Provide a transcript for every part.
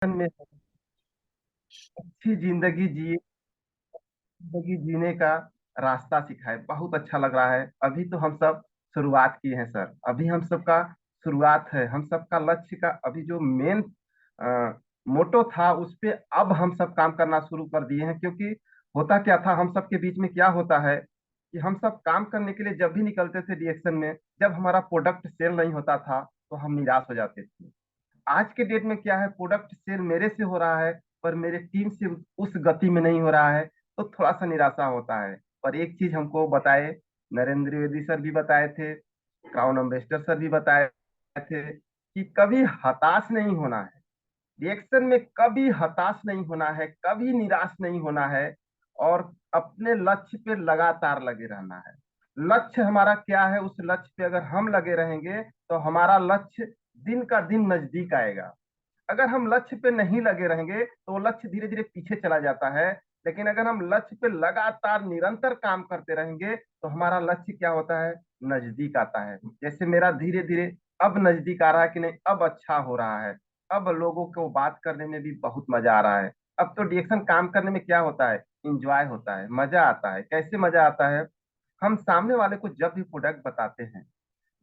में अच्छी जिंदगी जीने का रास्ता सिखाए, बहुत अच्छा लग रहा है। अभी तो हम सब शुरुआत किए हैं सर, अभी हम सबका शुरुआत है। हम सबका लक्ष्य का अभी जो मेन मोटो था उस पे अब हम सब काम करना शुरू कर दिए हैं। क्योंकि होता क्या था, हम सबके बीच में क्या होता है कि हम सब काम करने के लिए जब भी निकलते थे रिएक्शन में, जब हमारा प्रोडक्ट सेल नहीं होता था तो हम निराश हो जाते थे। आज के डेट में क्या है, प्रोडक्ट सेल मेरे से हो रहा है पर मेरे टीम से उस गति में नहीं हो रहा है, तो थोड़ा सा निराशा होता है। पर एक चीज हमको बताए, नरेंद्र द्विवेदी सर भी बताए थे, क्राउन एम्बेसडर सर भी बताए थे कि कभी हताश नहीं होना है। रिएक्शन में कभी हताश नहीं होना है, कभी निराश नहीं होना है, और अपने लक्ष्य पे लगातार लगे रहना है। लक्ष्य हमारा क्या है, उस लक्ष्य पे अगर हम लगे रहेंगे तो हमारा लक्ष्य दिन का दिन नजदीक आएगा। अगर हम लक्ष्य पे नहीं लगे रहेंगे तो वो लक्ष्य धीरे धीरे पीछे चला जाता है। लेकिन अगर हम लक्ष्य पे लगातार निरंतर काम करते रहेंगे तो हमारा लक्ष्य क्या होता है, नजदीक आता है। जैसे मेरा धीरे धीरे अब नजदीक आ रहा है कि नहीं, अब अच्छा हो रहा है। अब लोगों को बात करने में भी बहुत मजा आ रहा है। अब तो डिएक्शन काम करने में क्या होता है, इंजॉय होता है, मजा आता है। कैसे मजा आता है, हम सामने वाले को जब भी प्रोडक्ट बताते हैं,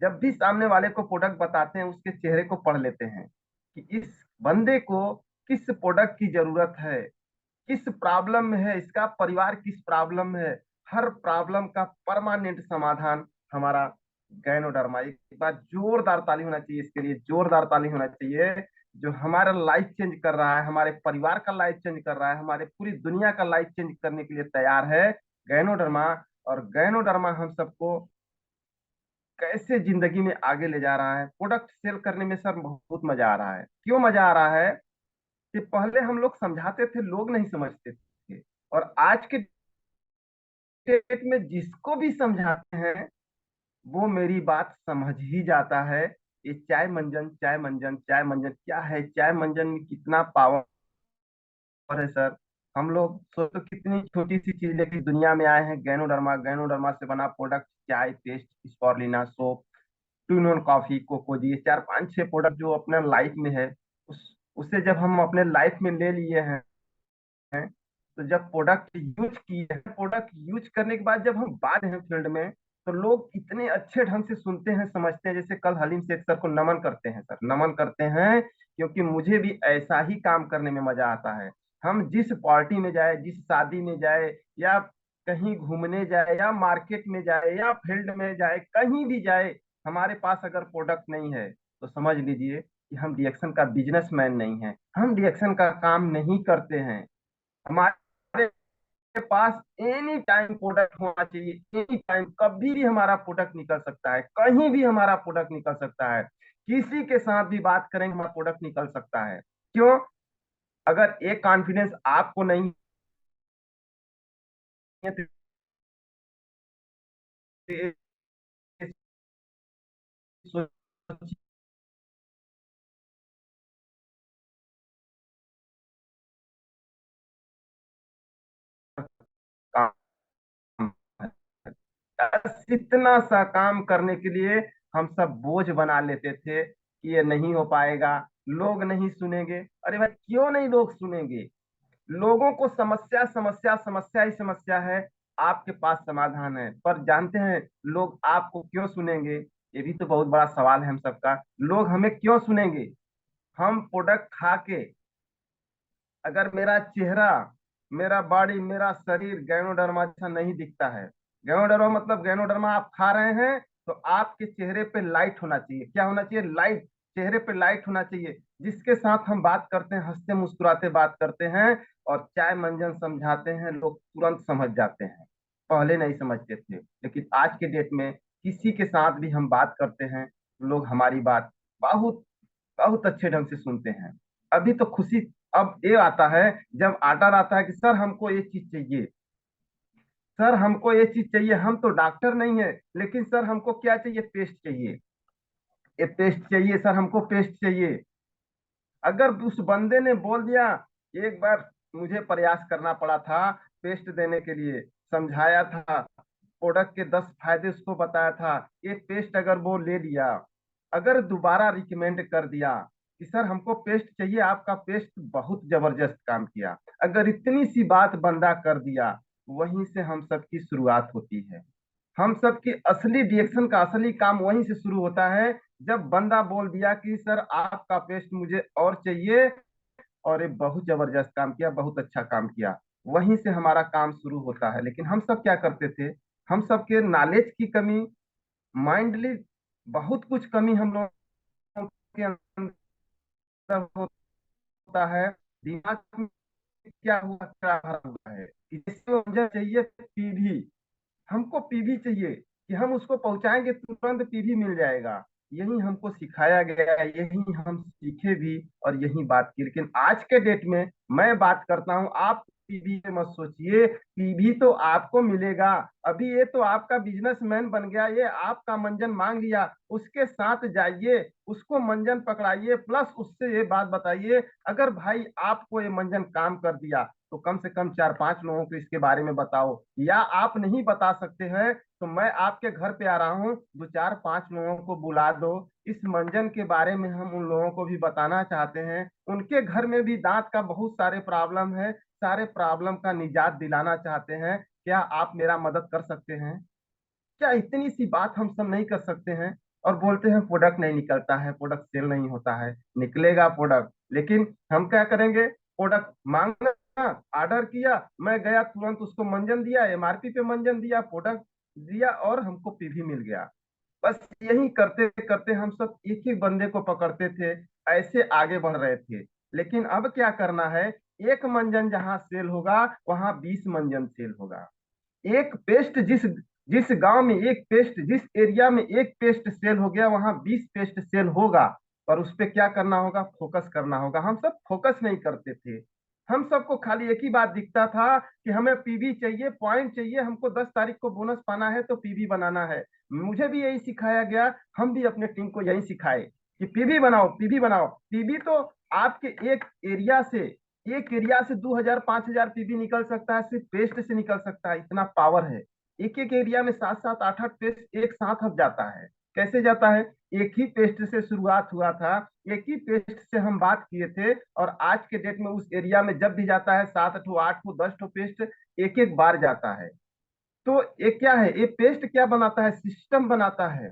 जब भी सामने वाले को प्रोडक्ट बताते हैं, उसके चेहरे को पढ़ लेते हैं कि इस बंदे को किस प्रोडक्ट की जरूरत है, किस प्रॉब्लम में है, इसका परिवार किस प्रॉब्लम में है। हर प्रॉब्लम का परमानेंट समाधान हमारा गैनोडर्मा। एक बार जोरदार ताली होना चाहिए इसके लिए, जोरदार ताली होना चाहिए। जो हमारा लाइफ चेंज कर रहा है, हमारे परिवार का लाइफ चेंज कर रहा है, हमारे पूरी दुनिया का लाइफ चेंज करने के लिए तैयार है गैनोडर्मा। और गैनोडर्मा हम सबको कैसे जिंदगी में आगे ले जा रहा है। प्रोडक्ट सेल करने में सर बहुत मजा आ रहा है। क्यों मजा आ रहा है कि पहले हम लोग समझाते थे, लोग नहीं समझते थे, और आज के डेट में जिसको भी समझाते हैं वो मेरी बात समझ ही जाता है। ये चाय मंजन, चाय मंजन, चाय मंजन क्या है, चाय मंजन में कितना पावर है सर। हम लोग सोचो कितनी छोटी सी चीज लेके दुनिया में आए हैं, गैनोडर्मा। गैनोडर्मा से बना प्रोडक्ट, चाय paste, spirulina soap, two in one coffee, cocoa जी, ये चार पांच छह प्रोडक्ट जो अपने लाइफ में है, उसे जब हम अपने लाइफ में ले लिए हैं, तो जब प्रोडक्ट यूज किए हैं, प्रोडक्ट यूज करने के बाद जब हम बात हैं फील्ड में, तो लोग इतने अच्छे ढंग से सुनते हैं, समझते हैं। जैसे कल हलीम शेख सर को नमन करते हैं सर, नमन करते हैं, क्योंकि मुझे भी ऐसा ही काम करने में मजा आता है। हम जिस पार्टी में जाए, जिस शादी में जाए, या कहीं घूमने जाए, या मार्केट में जाए, या फील्ड में जाए, कहीं भी जाए, हमारे पास अगर प्रोडक्ट नहीं है तो समझ लीजिए कि हम रिएक्शन का बिजनेसमैन नहीं है, हम रिएक्शन का काम नहीं करते हैं। हमारे पास एनी टाइम प्रोडक्ट होना चाहिए, एनी टाइम, कभी भी हमारा प्रोडक्ट निकल सकता है, कहीं भी हमारा प्रोडक्ट निकल सकता है। किसी के साथ भी बात करेंगे हमारा प्रोडक्ट निकल सकता है। क्यों? अगर एक कॉन्फिडेंस आपको नहीं है तो ये सोचिए काम है। बस इतना सा काम करने के लिए हम सब बोझ बना लेते थे कि ये नहीं हो पाएगा, लोग नहीं सुनेंगे। अरे भाई, क्यों नहीं लोग सुनेंगे? लोगों को समस्या समस्या समस्या ही समस्या है, आपके पास समाधान है। पर जानते हैं लोग आपको क्यों सुनेंगे? ये भी तो बहुत बड़ा सवाल है हम सबका। लोग हमें क्यों सुनेंगे? हम प्रोडक्ट खा के, अगर मेरा चेहरा, मेरा बॉडी, मेरा शरीर गैनोडर्मा जैसा नहीं दिखता है, गैनोडर्मा मतलब गैनोडर्मा आप खा रहे हैं, तो आपके चेहरे पे लाइट होना चाहिए। क्या होना चाहिए? लाइट। चेहरे पे लाइट होना चाहिए। जिसके साथ हम बात करते हैं, हंसते मुस्कुराते बात करते हैं और चाय मंजन समझाते हैं, लोग तुरंत समझ जाते हैं। पहले नहीं समझते थे, लेकिन आज के डेट में किसी के साथ भी हम बात करते हैं, लोग हमारी बात बहुत बहुत अच्छे ढंग से सुनते हैं। अभी तो खुशी अब ये आता है जब आर्डर आता है कि सर हमको ये चीज चाहिए, सर हमको ये चीज चाहिए। हम तो डॉक्टर नहीं है, लेकिन सर हमको क्या चाहिए, पेस्ट चाहिए, ये पेस्ट चाहिए सर, हमको पेस्ट चाहिए। अगर उस बंदे ने बोल दिया, एक बार मुझे प्रयास करना पड़ा था पेस्ट देने के लिए, समझाया था, प्रोडक्ट के 10 फायदे उसको बताया था, ये पेस्ट अगर वो ले लिया, अगर दोबारा रिकमेंड कर दिया कि सर हमको पेस्ट चाहिए, आपका पेस्ट बहुत जबरदस्त काम किया। अगर इतनी सी बात बंदा कर दिया, वहीं से हम सबकी शुरुआत होती है। हम सबकी असली रिएक्शन का असली काम वहीं से शुरू होता है, जब बंदा बोल दिया कि सर आपका पेस्ट मुझे और चाहिए, और ये बहुत जबरदस्त काम किया, बहुत अच्छा काम किया। वहीं से हमारा काम शुरू होता है। लेकिन हम सब क्या करते थे, हम सब के नॉलेज की कमी, माइंडली बहुत कुछ कमी हम लोगों के अंदर होता है। दिमाग में क्या हुआ, क्या भरा हुआ है कि जिसको मुझे चाहिए पीवी, हमको पीवी चाहिए कि हम उसको पहुंचाएंगे तुरंत पीवी मिल जाएगा। यही हमको सिखाया गया है, यही हम सीखे भी और यही बात की। लेकिन आज के डेट में मैं बात करता हूँ, आप पीवी मत सोचिए, पीवी तो आपको मिलेगा। अभी ये तो आपका बिजनेसमैन बन गया, ये आपका मंजन मांग लिया, उसके साथ जाइए, उसको मंजन पकड़ाइए, प्लस उससे ये बात बताइए, अगर भाई आपको ये मंजन काम कर दिया तो कम से कम 4-5 लोगों को इसके बारे में बताओ। या आप नहीं बता सकते हैं तो मैं आपके घर पे आ रहा हूँ, 2-4-5 लोगों को बुला दो, इस मंजन के बारे में हम उन लोगों को भी बताना चाहते हैं। उनके घर में भी दांत का बहुत सारे प्रॉब्लम है, सारे प्रॉब्लम का निजात दिलाना चाहते हैं। क्या आप मेरा मदद कर सकते हैं? क्या इतनी सी बात हम सब नहीं कर सकते हैं? और बोलते हैं प्रोडक्ट नहीं निकलता है, प्रोडक्ट सेल नहीं होता है। निकलेगा प्रोडक्ट, लेकिन हम क्या करेंगे? प्रोडक्ट मांगा, ऑर्डर किया, मैं गया तुरंत उसको मंजन दिया, एमआरपी पे मंजन दिया, प्रोडक्ट दिया और हमको पीवी मिल गया। बस यही करते करते हम सब एक एक बंदे को पकड़ते थे, ऐसे आगे बढ़ रहे थे। लेकिन अब क्या करना है, एक मंजन जहां सेल होगा वहां 20 मंजन सेल होगा। एक पेस्ट जिस गांव में एक पेस्ट, जिस एरिया में एक पेस्ट सेल हो गया, वहां 20 पेस्ट सेल होगा। पर उस पे क्या करना होगा? फोकस करना होगा। हम सब फोकस नहीं करते थे। हम सबको खाली एक ही बात दिखता था कि हमें पीवी चाहिए, पॉइंट चाहिए, हमको 10 तारीख को बोनस पाना है तो पीवी बनाना है। मुझे भी यही सिखाया गया, हम भी अपने टीम को यही सिखाए कि पीवी बनाओ, पीवी बनाओ। पीवी तो आपके एरिया से एक एरिया से 2,000-5,000 पीबी निकल सकता है, सिर्फ पेस्ट से निकल सकता है, इतना पावर है। एक एक एरिया में 7-7, 8-8 पेस्ट एक साथ अब जाता है। कैसे जाता है? एक ही पेस्ट से शुरुआत हुआ था, एक ही पेस्ट से हम बात किए थे, और आज के डेट में उस एरिया में जब भी जाता है 7 ठो, 8 ठो, 10 ठो पेस्ट एक एक बार जाता है। तो ये क्या है, ये पेस्ट क्या बनाता है? सिस्टम बनाता है।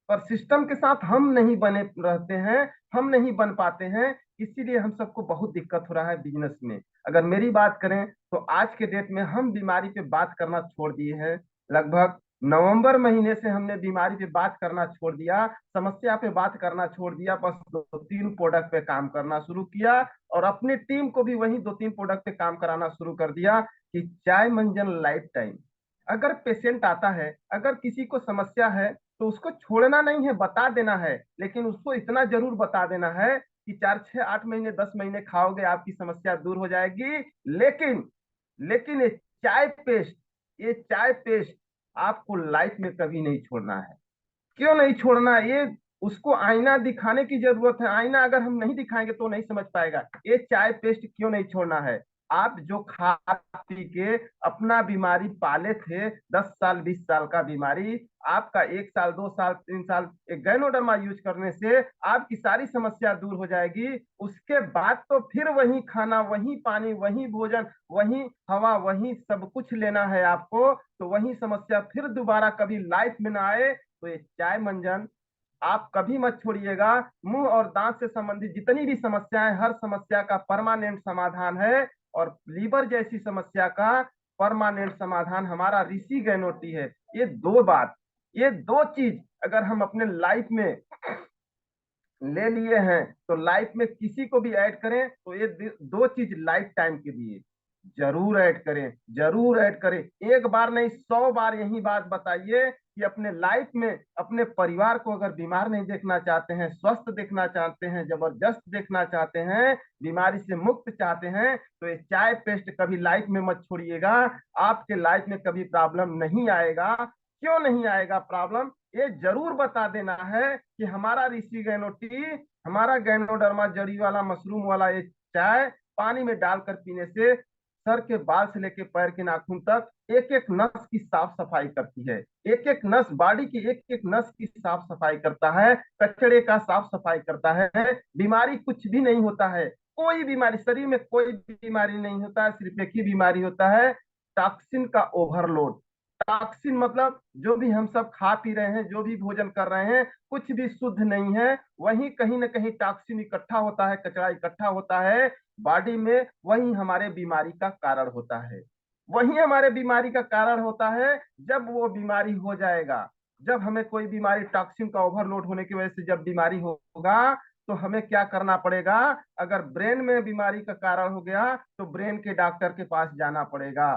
पर सिस्टम के साथ हम नहीं बने रहते हैं, हम नहीं बन पाते हैं। इसीलिए हम सबको बहुत दिक्कत हो रहा है बिजनेस में। अगर मेरी बात करें तो आज के डेट में हम बीमारी पे बात करना छोड़ दिए हैं। लगभग नवंबर महीने से हमने बीमारी पे बात करना छोड़ दिया, समस्या पे बात करना छोड़ दिया। बस 2-3 प्रोडक्ट पे काम करना शुरू किया, और अपनी टीम को भी वही 2-3 प्रोडक्ट पे काम कराना शुरू कर दिया कि चाय मंजन लाइफ टाइम। अगर पेशेंट आता है, अगर किसी को समस्या है, तो उसको छोड़ना नहीं है, बता देना है। लेकिन उसको इतना जरूर बता देना है कि 4-6-8 महीने 10 महीने खाओगे आपकी समस्या दूर हो जाएगी। लेकिन लेकिन ये चाय पेस्ट आपको लाइफ में कभी नहीं छोड़ना है। क्यों नहीं छोड़ना? ये उसको आईना दिखाने की जरूरत है। आईना अगर हम नहीं दिखाएंगे तो नहीं समझ पाएगा। ये चाय पेस्ट क्यों नहीं छोड़ना है? आप जो खा पी के अपना बीमारी पाले थे, 10 साल 20 साल का बीमारी, आपका 1 साल 2 साल 3 साल एक गैनोडर्मा यूज करने से आपकी सारी समस्या दूर हो जाएगी। उसके बाद तो फिर वही खाना, वही पानी, वही भोजन, वही हवा, वही सब कुछ लेना है आपको। तो वही समस्या फिर दोबारा कभी लाइफ में ना आए। तो ये चाय मंजन आप कभी मत छोड़िएगा। मुंह और दांत से संबंधित जितनी भी समस्याएं, हर समस्या का परमानेंट समाधान है। और लीवर जैसी समस्या का परमानेंट समाधान हमारा ऋषि गैनोटी है। ये दो चीज अगर हम अपने लाइफ में ले लिए हैं, तो लाइफ में किसी को भी ऐड करें तो ये दो चीज लाइफ टाइम के लिए जरूर ऐड करें, जरूर ऐड करें। एक बार नहीं, 100 बार यही बात बताइए कि अपने लाइफ में अपने परिवार को अगर बीमार नहीं देखना चाहते हैं, स्वस्थ देखना चाहते हैं, जबरदस्त देखना चाहते हैं, बीमारी से मुक्त चाहते हैं, तो ये चाय पेस्ट कभी लाइफ में मत छोड़िएगा। आपके लाइफ में कभी प्रॉब्लम नहीं आएगा। क्यों नहीं आएगा प्रॉब्लम? ये जरूर बता देना है कि हमारा ऋषि गैनोटी, हमारा गैनोडर्मा जड़ी वाला मशरूम वाला ये चाय पानी में डालकर पीने से सर के बाल से लेके पैर के नाखून तक एक एक नस की साफ सफाई करती है। एक एक नस, बॉडी की एक एक नस की साफ सफाई करता है, कचड़े का साफ सफाई करता है। बीमारी कुछ भी नहीं होता है, कोई बीमारी शरीर में कोई बीमारी नहीं होता है, सिर्फ एक ही बीमारी होता है, टॉक्सिन का ओवरलोड। टॉक्सिन मतलब जो भी हम सब खा पी रहे हैं, जो भी भोजन कर रहे हैं, कुछ भी शुद्ध नहीं है। वहीं कहीं ना कहीं टॉक्सिन इकट्ठा होता है, कचरा इकट्ठा होता है बॉडी में, वही हमारे बीमारी का कारण होता है। वही हमारे बीमारी का कारण होता है। जब वो बीमारी हो जाएगा, जब हमें कोई बीमारी टॉक्सिन का ओवरलोड होने की वजह से जब बीमारी होगा, तो हमें क्या करना पड़ेगा? अगर ब्रेन में बीमारी का कारण हो गया तो ब्रेन के डॉक्टर के पास जाना पड़ेगा।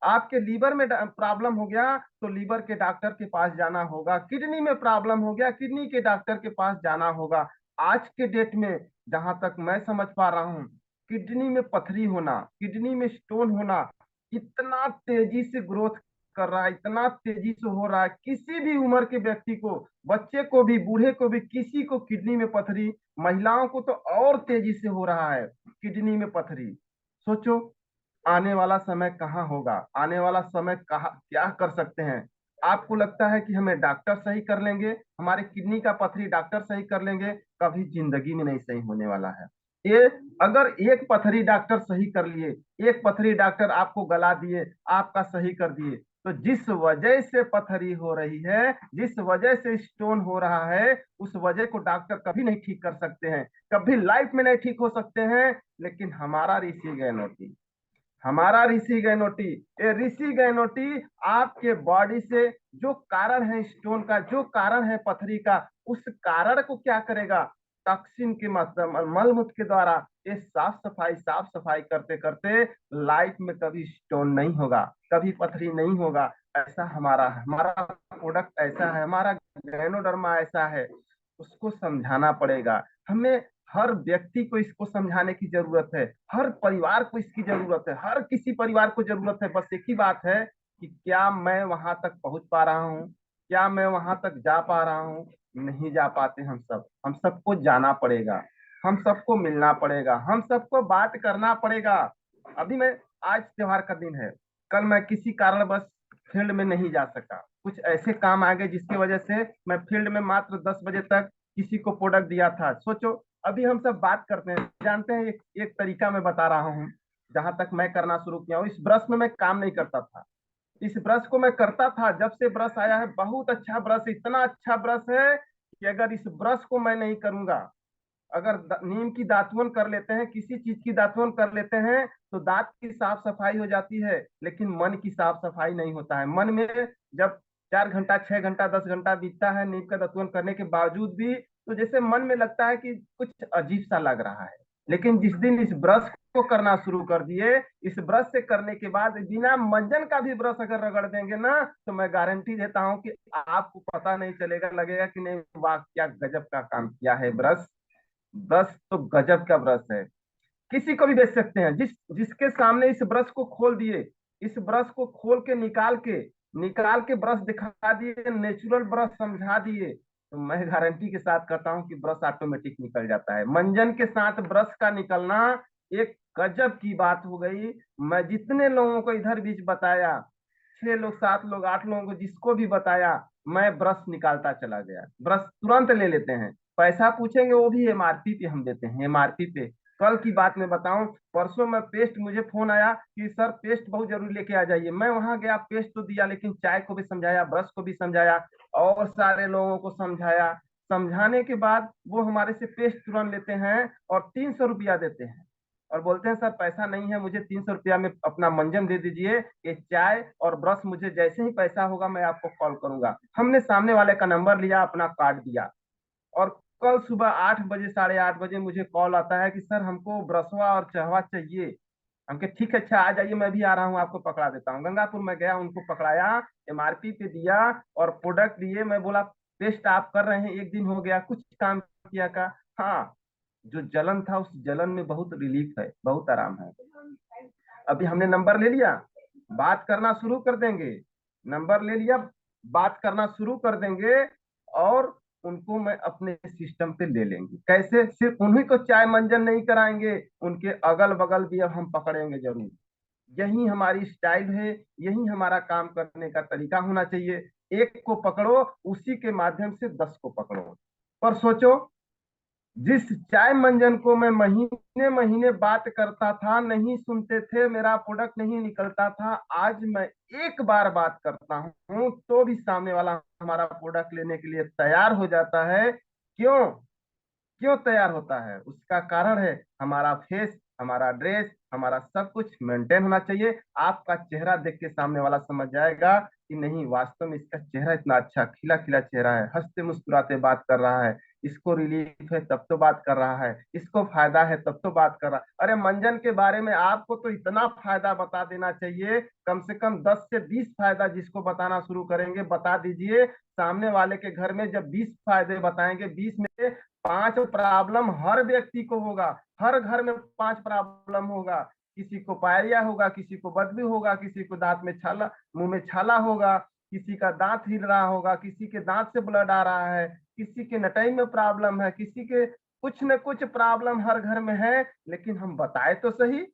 आपके लीवर में प्रॉब्लम हो गया तो लीवर के डॉक्टर के पास जाना होगा। किडनी में प्रॉब्लम हो गया, किडनी के डॉक्टर के पास जाना होगा। आज के डेट में जहां तक मैं समझ पा रहा हूँ, किडनी में पथरी होना, किडनी में स्टोन होना इतना तेजी से ग्रोथ कर रहा है, इतना तेजी से हो रहा है। किसी भी उम्र के व्यक्ति को, बच्चे को भी, बूढ़े को भी, किसी को किडनी में पथरी, महिलाओं को तो और तेजी से हो रहा है किडनी में पथरी। सोचो आने वाला समय कहाँ होगा, आने वाला समय कहाँ क्या कर सकते हैं? आपको लगता है कि हमें डॉक्टर सही कर लेंगे, हमारे किडनी का पथरी डॉक्टर सही कर लेंगे? कभी जिंदगी में नहीं सही होने वाला है ये। अगर एक पथरी डॉक्टर सही कर लिए, एक पथरी डॉक्टर आपको गला दिए, आपका सही कर दिए, तो जिस वजह से पथरी हो रही है, जिस वजह से स्टोन हो रहा है, उस वजह को डॉक्टर कभी नहीं ठीक कर सकते हैं, कभी लाइफ में नहीं ठीक हो सकते हैं। लेकिन हमारा ऋषि गहनोटी, हमारा ऋषि गहनोटी, ये ऋषि गहनोटी आपके बॉडी से जो कारण है स्टोन का, जो कारण है पथरी का, उस कारण को क्या करेगा? टॉक्सिन के मतलब मलमूत्र के द्वारा ये साफ सफाई करते करते लाइफ में कभी स्टोन नहीं होगा, कभी पथरी नहीं होगा। ऐसा हमारा हमारा प्रोडक्ट ऐसा है, हमारा गैनोडर्मा ऐसा है। उसको समझाना पड़ेगा हमें। हर व्यक्ति को इसको समझाने की जरूरत है, हर परिवार को इसकी जरूरत है, हर किसी परिवार को जरूरत है। बस एक ही बात है कि क्या मैं वहां तक पहुंच पा रहा हूँ, क्या मैं वहां तक जा पा रहा हूँ? नहीं जा पाते हम सब। हम सबको जाना पड़ेगा, हम सबको मिलना पड़ेगा, हम सबको बात करना पड़ेगा। अभी मैं, आज त्योहार का दिन है, कल मैं किसी कारणवश फील्ड में नहीं जा सका, कुछ ऐसे काम आ गए जिसकी वजह से मैं फील्ड में मात्र 10 बजे तक किसी को प्रोडक्ट दिया था। सोचो अभी हम सब बात करते हैं, जानते हैं एक तरीका मैं बता रहा हूँ, जहां तक मैं करना शुरू किया हूँ। इस ब्रश में मैं काम नहीं करता था, इस ब्रश को मैं करता था। जब से ब्रश आया है, बहुत अच्छा ब्रश, इतना अच्छा ब्रश है कि अगर इस ब्रश को मैं नहीं करूंगा, अगर नीम की दातुन कर लेते हैं, किसी चीज की दातुन कर लेते हैं, तो दांत की साफ सफाई हो जाती है, लेकिन मन की साफ सफाई नहीं होता है। मन में जब 4 घंटा, 6 घंटा, 10 घंटा बीतता है नीम का दातुन करने के बावजूद भी, तो जैसे मन में लगता है कि कुछ अजीब सा लग रहा है। लेकिन जिस दिन इस ब्रश को करना शुरू कर दिए, इस ब्रश से करने के बाद बिना मंजन का भी ब्रश अगर रगड़ देंगे ना, तो मैं गारंटी देता हूं कि आपको पता नहीं चलेगा, लगेगा कि नहीं वाह क्या गजब का काम किया है ब्रश। ब्रश तो गजब का ब्रश है, किसी को भी बेच सकते हैं। जिसके सामने इस ब्रश को खोल दिए, इस ब्रश को खोल के निकाल के ब्रश दिखा दिए, नेचुरल ब्रश समझा दिए, तो मैं गारंटी के साथ कहता हूं कि ब्रश ऑटोमेटिक निकल जाता है। मंजन के साथ ब्रश का निकलना एक गजब की बात हो गई। मैं जितने लोगों को इधर बीच बताया, 6 लोग, 7 लोग, 8 लोगों को जिसको भी बताया, मैं ब्रश निकालता चला गया। ब्रश तुरंत ले लेते हैं, पैसा पूछेंगे वो भी एमआरपी पे हम देते हैं, एमआरपी पे। कल की बात मैं बताऊं, परसों मैं पेस्ट, मुझे फोन आया कि सर पेस्ट बहुत जरूरी लेके आ जाइए। मैं वहां गया, पेस्ट तो दिया, लेकिन चाय को भी समझाया, ब्रश को भी समझाया, और सारे लोगों को समझाया। समझाने के बाद वो हमारे से पेस्ट तुरंत लेते हैं और 300 रुपया देते हैं, और बोलते हैं सर पैसा नहीं है, मुझे 300 रुपया में अपना मंजन दे दीजिए, ये चाय और ब्रश मुझे जैसे ही पैसा होगा मैं आपको कॉल करूंगा। हमने सामने वाले का नंबर लिया, अपना कार्ड दिया, और कल सुबह 8 बजे, 8:30 बजे मुझे कॉल आता है कि सर हमको ब्रसवा और चहवा चाहिए। हमके ठीक है, अच्छा आ जाइए, मैं भी आ रहा हूँ, आपको पकड़ा देता हूँ। गंगापुर में गया, उनको पकड़ाया, एमआरपी पे दिया और प्रोडक्ट दिए। मैं बोला टेस्ट आप कर रहे हैं, एक दिन हो गया, कुछ काम किया का? हाँ, जो जलन था उस जलन में बहुत रिलीफ है, बहुत आराम है। अभी हमने नंबर ले लिया, बात करना शुरू कर देंगे। नंबर ले लिया, बात करना शुरू कर देंगे, और उनको मैं अपने सिस्टम पे ले लेंगे। कैसे? सिर्फ उन्हीं को चाय मंजन नहीं कराएंगे, उनके अगल बगल भी अब हम पकड़ेंगे जरूर। यही हमारी स्टाइल है, यही हमारा काम करने का तरीका होना चाहिए। एक को पकड़ो, उसी के माध्यम से 10 को पकड़ो। पर सोचो, जिस चाय मंजन को मैं महीने महीने बात करता था, नहीं सुनते थे, मेरा प्रोडक्ट नहीं निकलता था, आज मैं एक बार बात करता हूं तो भी सामने वाला हमारा प्रोडक्ट लेने के लिए तैयार हो जाता है। क्यों? क्यों तैयार होता है? उसका कारण है हमारा फेस, हमारा ड्रेस, हमारा सब कुछ मेंटेन होना चाहिए। आपका चेहरा देख के सामने वाला समझ जाएगा कि नहीं, वास्तव में इसका चेहरा इतना अच्छा खिला खिला चेहरा है, हंसते मुस्कुराते बात कर रहा है, इसको रिलीफ है तब तो बात कर रहा है, इसको फायदा है तब तो बात कर रहा है। अरे मंजन के बारे में आपको तो इतना फायदा बता देना चाहिए, कम से कम 10 से 20 फायदा जिसको बताना शुरू करेंगे बता दीजिए। सामने वाले के घर में जब 20 फायदे बताएंगे, 20 में से 5 प्रॉब्लम हर व्यक्ति को होगा। हर घर में 5 प्रॉब्लम होगा। किसी को पायरिया होगा, किसी को बदबू होगा, किसी को दांत में छाला, मुंह में छाला होगा, किसी का दांत हिल रहा होगा, किसी के दांत से ब्लड आ रहा है, किसी के नटई में प्रॉब्लम है, किसी के कुछ न कुछ प्रॉब्लम हर घर में है। लेकिन हम बताए तो सही,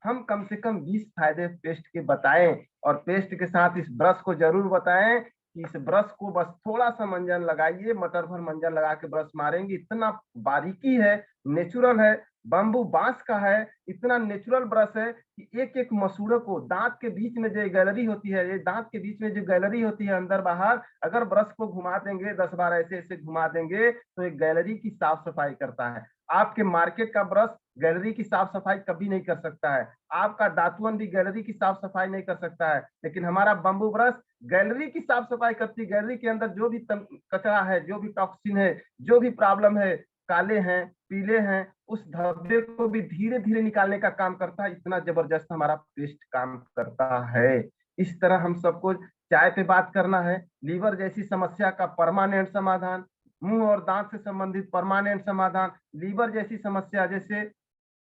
हम कम से कम 20 फायदे पेस्ट के बताएं। और पेस्ट के साथ इस ब्रश को जरूर बताएं कि इस ब्रश को बस थोड़ा सा मंजन लगाइए, मटर भर मंजन लगा के ब्रश मारेंगे, इतना बारीकी है, नेचुरल है, बम्बू बांस का है, इतना नेचुरल ब्रश है कि एक एक मसूड़े को, दांत के बीच में जो गैलरी होती है, ये दांत के बीच में जो गैलरी होती है अंदर बाहर, अगर ब्रश को घुमा देंगे 10 बार ऐसे ऐसे घुमा देंगे तो एक गैलरी की साफ सफाई करता है। आपके मार्केट का ब्रश गैलरी की साफ सफाई कभी नहीं कर सकता है, आपका दातुअन भी गैलरी की साफ सफाई नहीं कर सकता है, लेकिन हमारा बम्बू ब्रश गैलरी की साफ सफाई करती। गैलरी के अंदर जो भी कचरा है, जो भी टॉक्सिन है, जो भी प्रॉब्लम है, काले हैं, पीले हैं, उस धब्बे को भी धीरे धीरे निकालने का काम करता है। इतना जबरदस्त हमारा पेस्ट काम करता है। इस तरह हम सबको चाय पे बात करना है। लीवर जैसी समस्या का परमानेंट समाधान, मुंह और दांत से संबंधित परमानेंट समाधान, लीवर जैसी समस्या जैसे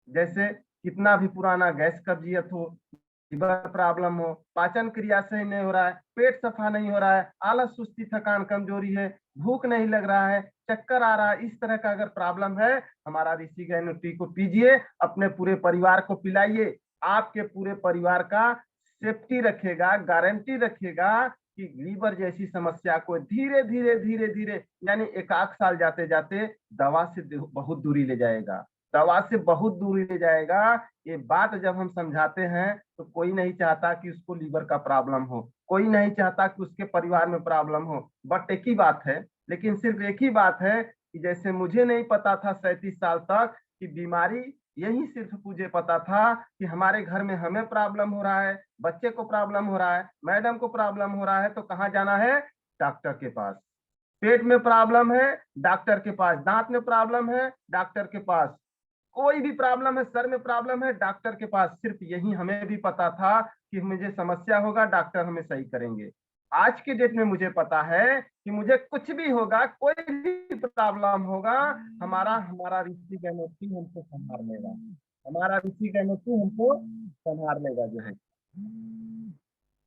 जैसे कितना भी पुराना गैस कब्जियत हो, लिवर प्रॉब्लम हो, पाचन क्रिया सही नहीं हो रहा है, पेट सफा नहीं हो रहा है, आलस, सुस्ती, थकान, कमजोरी है, भूख नहीं लग रहा है, चक्कर आ रहा है, इस तरह का अगर प्रॉब्लम है, हमारा ऋषि गैनो टी को पीजिए, अपने पूरे परिवार को पिलाइए। आपके पूरे परिवार का सेफ्टी रखेगा, गारंटी रखेगा कि लीवर जैसी समस्या को धीरे धीरे धीरे धीरे, यानी एक आध साल जाते जाते दवा से बहुत दूरी ले जाएगा, दवा से बहुत दूरी ले जाएगा। ये बात जब हम समझाते हैं तो कोई नहीं चाहता कि उसको लीवर का प्रॉब्लम हो, कोई नहीं चाहता कि उसके परिवार में प्रॉब्लम हो। बट एक ही बात है, लेकिन सिर्फ एक ही बात है कि जैसे मुझे नहीं पता था 37 साल तक कि बीमारी, यही सिर्फ मुझे पता था कि हमारे घर में हमें प्रॉब्लम हो रहा है, बच्चे को प्रॉब्लम हो रहा है, मैडम को प्रॉब्लम हो रहा है, तो कहाँ जाना है? डॉक्टर के पास। पेट में प्रॉब्लम है, डॉक्टर के पास। दांत में प्रॉब्लम है, डॉक्टर के पास। कोई भी प्रॉब्लम है, सर में प्रॉब्लम है, डॉक्टर के पास। सिर्फ यही हमें भी पता था कि मुझे समस्या होगा, डॉक्टर हमें सही करेंगे। आज के डेट में मुझे पता है कि मुझे कुछ भी होगा, कोई भी प्रॉब्लम होगा, हमारा हमारा ऋषि गैनोट्री हमको संभाल लेगा, हमारा ऋषि गैनोट्री हमको संभाल लेगा जो है।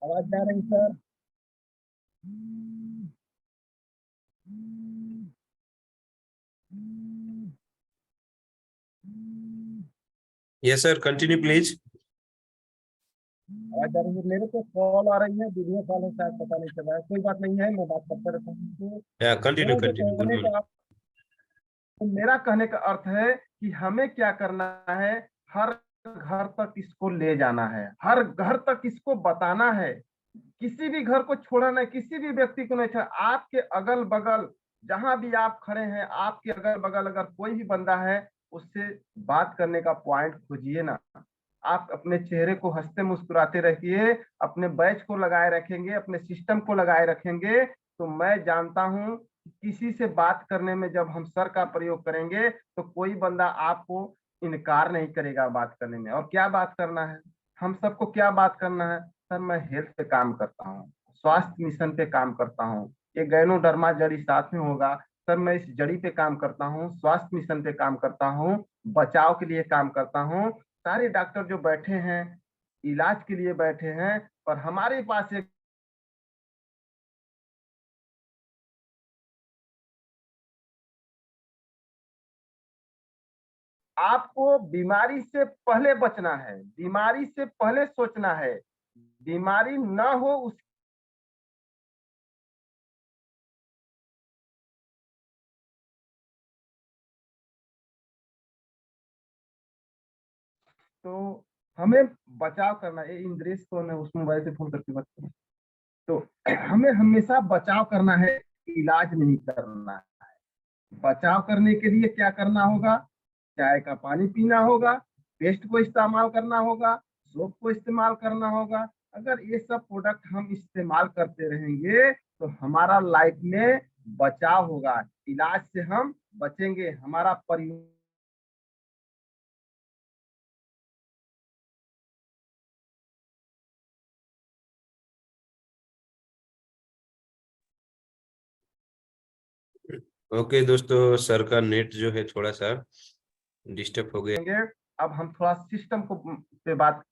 आवाज जा रही sir? Yes sir, continue please. आवाज जा रही है? मेरे को कॉल आ रही है, वीडियो कॉल है शायद, पता नहीं चल रहा है, कोई बात नहीं है, मैं बात करता रहता हूँ। तो या कंटिन्यू मेरा जो कंटिन्यू, कहने बिल्कुल। का तो मेरा कहने का अर्थ है कि हमें क्या करना है, हर घर तक इसको ले जाना है, हर घर तक इसको बताना है, किसी भी घर को छोड़ना नहीं, किसी भी व्यक्ति को नहीं छोड़ना। आपके अगल बगल जहां भी आप खड़े हैं, आपके अगल बगल अगर कोई भी बंदा है, उससे बात करने का पॉइंट खोजिए ना। आप अपने चेहरे को हंसते मुस्कुराते रखिए, अपने बैच को लगाए रखेंगे, अपने सिस्टम को लगाए रखेंगे, तो मैं जानता हूं किसी से बात करने में जब हम सर का प्रयोग करेंगे तो कोई बंदा आपको इनकार नहीं करेगा बात करने में। और क्या बात करना है, हम सबको क्या बात करना है? सर मैं हेल्थ पे काम करता हूँ, स्वास्थ्य मिशन पे काम करता हूँ, ये गैनोडर्मा जड़ी साथ में होगा। सर मैं इस जड़ी पे काम करता हूँ, स्वास्थ्य मिशन पे काम करता हूँ, बचाव के लिए काम करता हूँ। सारे डॉक्टर जो बैठे हैं इलाज के लिए बैठे हैं, पर हमारे पास एक आपको बीमारी से पहले बचना है, बीमारी से पहले सोचना है, बीमारी ना हो उस तो हमें बचाव करना है। इंद्रेश को ना उस मोबाइल से फोन करके बात करो। तो हमें हमेशा बचाव करना है, इलाज नहीं करना है। बचाव करने के लिए क्या करना होगा? चाय का पानी पीना होगा, पेस्ट को इस्तेमाल करना होगा, सोप को इस्तेमाल करना होगा। अगर ये सब प्रोडक्ट हम इस्तेमाल करते रहेंगे तो हमारा लाइफ में बचाव होगा, इलाज से हम बचेंगे, हमारा परिवार। ओके दोस्तों, सर का नेट जो है थोड़ा सा डिस्टर्ब हो गया। अब हम थोड़ा सिस्टम को पे बात,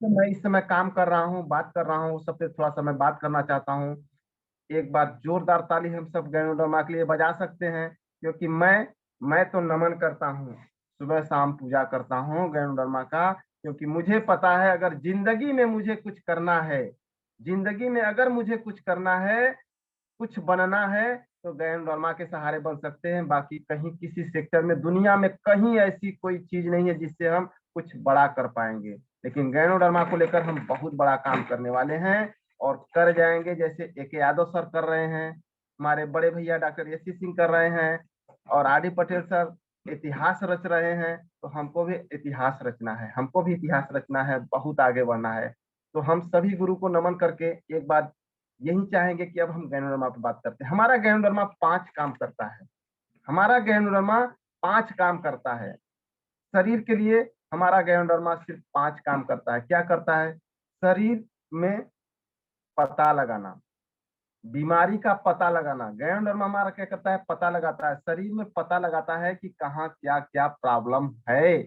मैं इस समय काम कर रहा हूँ, बात कर रहा हूँ, सब पे थोड़ा सा मैं बात करना चाहता हूँ। एक बार जोरदार ताली हम सब गैनोडर्मा के लिए बजा सकते हैं, क्योंकि मैं तो नमन करता हूँ, सुबह शाम पूजा करता हूँ गैनोडर्मा का, क्योंकि मुझे पता है अगर जिंदगी में मुझे कुछ करना है, जिंदगी में अगर मुझे कुछ करना है, कुछ बनना है, तो गैनोडर्मा के सहारे बन सकते हैं। बाकी कहीं किसी सेक्टर में दुनिया में कहीं ऐसी कोई चीज नहीं है जिससे हम कुछ बड़ा कर पाएंगे, लेकिन गैनोडर्मा को लेकर हम बहुत बड़ा काम करने वाले हैं और कर जाएंगे। जैसे AK यादव सर कर रहे हैं, हमारे बड़े भैया डॉक्टर SC सिंह कर रहे हैं, और RD पटेल सर इतिहास रच रहे हैं, तो हमको भी इतिहास रचना है, हमको भी इतिहास रचना है, बहुत आगे बढ़ना है। तो हम सभी गुरु को नमन करके एक बार यही चाहेंगे कि अब हम गैनोडर्मा पे बात करते हैं। हमारा गैनोडर्मा 5 काम करता है, हमारा गैनोडर्मा 5 काम करता है। शरीर के लिए हमारा गैनोडर्मा सिर्फ 5 काम करता है। क्या करता है? शरीर में पता लगाना, बीमारी का पता लगाना। गैनोडर्मा हमारा क्या करता है? पता लगाता है, शरीर में पता लगाता है कि कहाँ क्या क्या प्रॉब्लम है,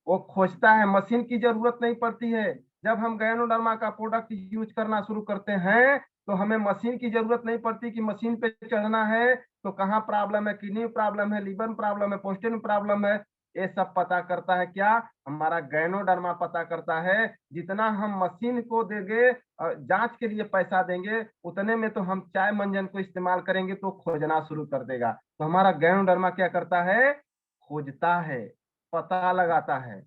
वो खोजता है। मशीन की जरूरत नहीं पड़ती है। जब हम गैनोडर्मा का प्रोडक्ट यूज करना शुरू करते हैं तो हमें मशीन की जरूरत नहीं पड़ती कि मशीन पे चढ़ना है तो कहाँ प्रॉब्लम है, किडनी प्रॉब्लम है, लीवर प्रॉब्लम है, पोस्टन प्रॉब्लम है। ये सब पता करता है क्या? हमारा गैनोडर्मा पता करता है। जितना हम मशीन को देंगे, जांच के लिए पैसा देंगे, उतने में तो हम चाय मंजन को इस्तेमाल करेंगे तो खोजना शुरू कर देगा। तो हमारा गैनोडर्मा क्या करता है? खोजता है, पता लगाता है।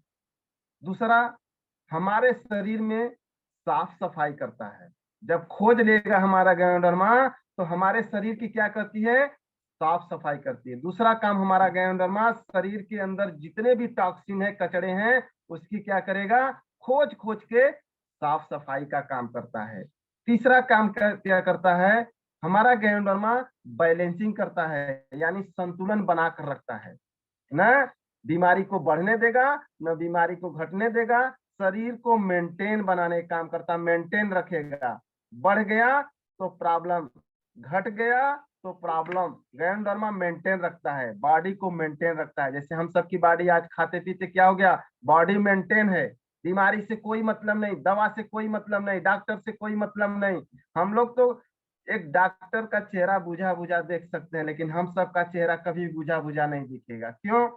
दूसरा, हमारे शरीर में साफ सफाई करता है। जब खोज लेगा हमारा गैनोडर्मा तो हमारे शरीर की क्या करती है? साफ सफाई करती है। दूसरा काम हमारा गैनोडर्मा शरीर के अंदर जितने भी टॉक्सिन है, कचड़े हैं, उसकी क्या करेगा? खोज खोज के साफ सफाई का काम करता है। तीसरा काम क्या करता है? हमारा गैनोडर्मा बैलेंसिंग करता है, यानी संतुलन बनाकर रखता है। न बीमारी को बढ़ने देगा, न बीमारी को घटने देगा, शरीर को मेंटेन बनाने का काम करता, मेंटेन रखेगा। बढ़ गया तो प्रॉब्लम, घट गया तो प्रॉब्लम। गैनोडर्मा मेंटेन रखता है, बॉडी को मेंटेन रखता है। जैसे हम सबकी बॉडी आज खाते पीते क्या हो गया? बॉडी मेंटेन है, बीमारी से कोई मतलब नहीं, दवा से कोई मतलब नहीं, डॉक्टर से कोई मतलब नहीं। हम लोग तो एक डॉक्टर का चेहरा बुझा बुझा देख सकते हैं, लेकिन हम सबका चेहरा कभी बुझा बुझा नहीं दिखेगा। क्यों?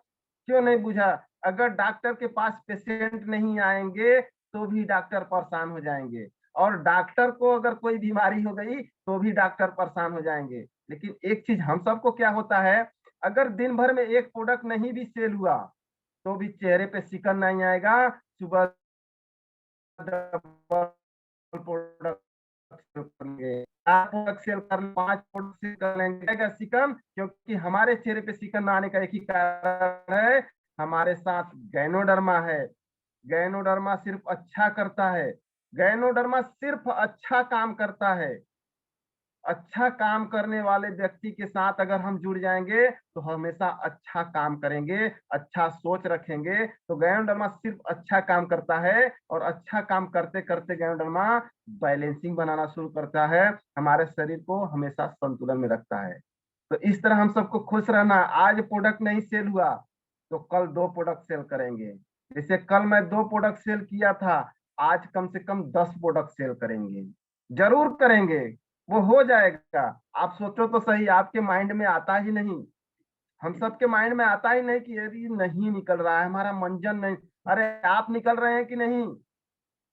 क्यों नहीं बुझा? अगर डॉक्टर के पास पेशेंट नहीं आएंगे तो भी डॉक्टर परेशान हो जाएंगे, और डॉक्टर को अगर कोई बीमारी हो गई तो भी डॉक्टर परेशान हो जाएंगे। लेकिन एक चीज हम सबको क्या होता है, अगर दिन भर में एक प्रोडक्ट नहीं भी सेल हुआ तो भी चेहरे पे सिकन नहीं आएगा। सुबह प्रोडक्ट सेल कर 5 प्रोडक्ट सेल कर लेंगे सिकन, क्योंकि हमारे चेहरे पे सिकन ना आने का एक ही कारण है, हमारे साथ गैनोडर्मा है। गैनोडर्मा सिर्फ अच्छा करता है, गैनोडर्मा सिर्फ अच्छा काम करता है। अच्छा काम करने वाले व्यक्ति के साथ अगर हम जुड़ जाएंगे तो हमेशा अच्छा काम करेंगे, अच्छा सोच रखेंगे। तो गैनोडर्मा सिर्फ अच्छा काम करता है, और अच्छा काम करते करते गैनोडर्मा बैलेंसिंग बनाना शुरू करता है, हमारे शरीर को हमेशा संतुलन में रखता है। तो इस तरह हम सबको खुश रहना। आज प्रोडक्ट नहीं सेल हुआ तो कल 2 प्रोडक्ट सेल करेंगे। जैसे कल मैं 2 प्रोडक्ट सेल किया था, आज कम से कम 10 प्रोडक्ट सेल करेंगे, जरूर करेंगे। वो हो जाएगा। आप सोचो तो सही, आपके माइंड में आता ही नहीं। हम सबके माइंड में आता ही नहीं कि यदि नहीं निकल रहा है हमारा मंजन नहीं। अरे आप निकल रहे हैं कि नहीं?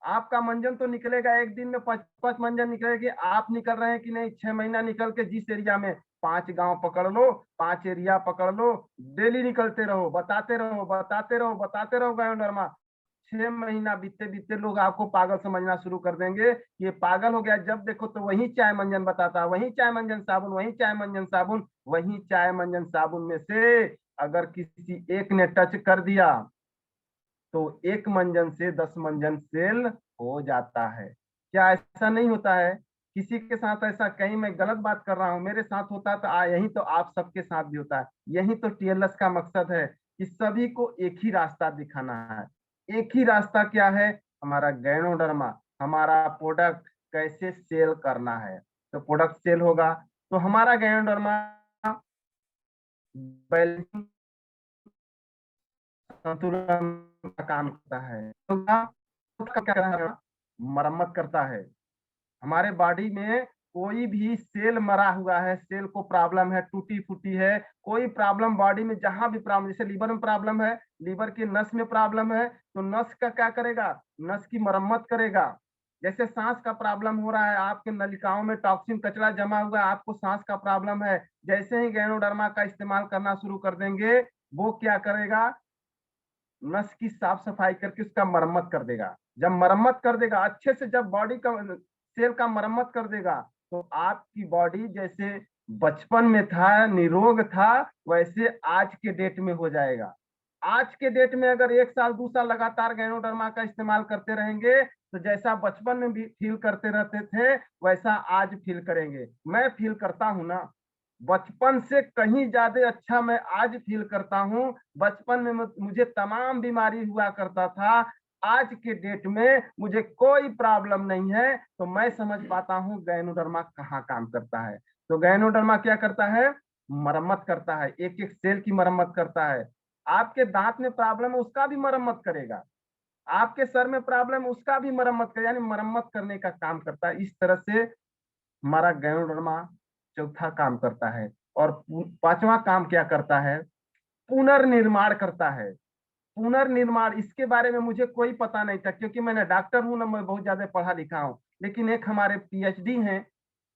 आपका मंजन तो निकलेगा, एक दिन में 5-5 मंजन निकलेगी। आप निकल रहे हैं कि नहीं? 6 महीना निकल के जिस एरिया में 5 गांव पकड़ लो, 5 एरिया पकड़ लो, डेली निकलते रहो, बताते रहो, बताते रहो, बताते रहो गायों डरमा। 6 महीना बीतते बीतते लोग आपको पागल समझना शुरू कर देंगे। ये पागल हो गया, जब देखो तो वही चाय मंजन बताता है, वही चाय मंजन साबुन, वही चाय मंजन साबुन, वही चाय मंजन साबुन में से अगर किसी एक ने टच कर दिया तो 1 मंजन से 10 मंजन सेल हो जाता है। क्या ऐसा नहीं होता है? किसी के साथ ऐसा, कहीं मैं गलत बात कर रहा हूँ, मेरे साथ होता तो यही तो आप सबके साथ भी होता है। यही तो टीएलएस का मकसद है कि सभी को एक ही रास्ता दिखाना है। एक ही रास्ता क्या है? हमारा गैनोडर्मा, हमारा प्रोडक्ट कैसे सेल करना है। तो प्रोडक्ट सेल होगा तो हमारा गैनोडर्मा बैलेंसिंग संतुलन का काम करता है। तो क्या है? मरम्मत करता है। हमारे बॉडी में कोई भी सेल मरा हुआ है, सेल को प्रॉब्लम है, टूटी फूटी है, कोई प्रॉब्लम बॉडी में जहां भी प्रॉब्लम, जैसे लीवर में प्रॉब्लम है, लीवर की नस में प्रॉब्लम है, तो नस का क्या करेगा? नस की मरम्मत करेगा। जैसे सांस का प्रॉब्लम हो रहा है, आपके नलिकाओं में टॉक्सिन कचरा जमा हुआ है, आपको सांस का प्रॉब्लम है, जैसे ही गैनोडर्मा का इस्तेमाल करना शुरू कर देंगे, वो क्या करेगा? नस की साफ सफाई करके उसका मरम्मत कर देगा। जब मरम्मत कर देगा अच्छे से, जब बॉडी का सेल का मरम्मत कर देगा, तो आपकी बॉडी जैसे बचपन में था, निरोग था, वैसे आज के डेट में हो जाएगा। आज के डेट में अगर 1 साल 2 साल लगातार गैनोडर्मा का इस्तेमाल करते रहेंगे तो जैसा बचपन में भी फील करते रहते थे वैसा आज फील करेंगे। मैं फील करता हूं ना, बचपन से कहीं ज्यादा अच्छा मैं आज फील करता हूँ। बचपन में मुझे तमाम बीमारी हुआ करता था, आज के डेट में मुझे कोई प्रॉब्लम नहीं है। तो मैं समझ पाता हूँ गैनोडर्मा कहाँ काम करता है। तो गैनोडर्मा क्या करता है? मरम्मत करता है, एक एक सेल की मरम्मत करता है। आपके दांत में प्रॉब्लम है उसका भी मरम्मत करेगा, आपके सर में प्रॉब्लम है उसका भी मरम्मत करेगा, यानी मरम्मत करने का काम करता है। इस तरह से हमारा गैनोडर्मा चौथा काम करता है। और पांचवा काम क्या करता है? पुनर्निर्माण करता है। पुनर्निर्माण, इसके बारे में मुझे कोई पता नहीं था, क्योंकि मैंने डॉक्टर हूं ना, मैं बहुत ज्यादा पढ़ा लिखा हूं। लेकिन एक हमारे पीएचडी हैं,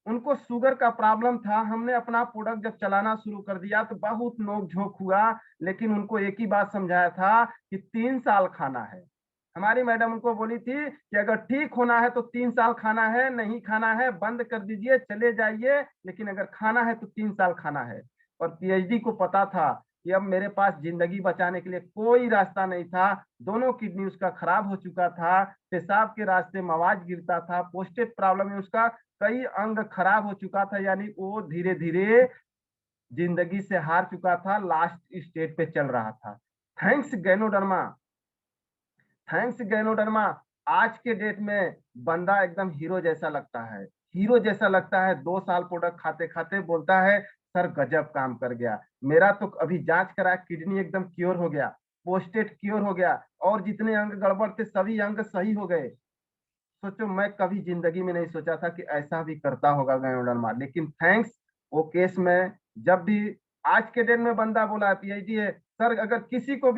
उनको शुगर का प्रॉब्लम था। हमने अपना प्रोडक्ट जब चलाना शुरू कर दिया तो बहुत नोक झोंक हुआ, लेकिन उनको एक ही बात समझाया था कि 3 साल खाना है। हमारी मैडम उनको बोली थी कि अगर ठीक होना है तो 3 साल खाना है, नहीं खाना है बंद कर दीजिए, चले जाइए, लेकिन अगर खाना है तो 3 साल खाना है। और पीएचडी को पता था कि अब मेरे पास जिंदगी बचाने के लिए कोई रास्ता नहीं था। दोनों किडनी उसका खराब हो चुका था, पेशाब के रास्ते मवाज गिरता था, पोस्टेट प्रॉब्लम में उसका कई अंग खराब हो चुका था, यानी वो धीरे धीरे जिंदगी से हार चुका था, लास्ट स्टेज पे चल रहा था। थैंक्स गैनोडर्मा, थैंक्स गैनोडर्मा, आज के डेट में बंदा एकदम हीरो जैसा लगता है। हीरो जैसा लगता है। 2 साल प्रोडक्ट खाते खाते बोलता है सर गजब काम कर गया। मेरा तो अभी जांच करा, किडनी एकदम क्योर हो गया, पोस्टेट क्योर हो गया, और जितने अंग गड़बड़ थे सभी अंग सही हो गए। सोचो, मैं कभी जिंदगी में नहीं सोचा था कि ऐसा भी करता होगा गैनोडर्मा। लेकिन थैंक्स, वो केस में जब भी आज के डेट में बंदा बोला है, पीएचडी है, सर अगर किसी को भी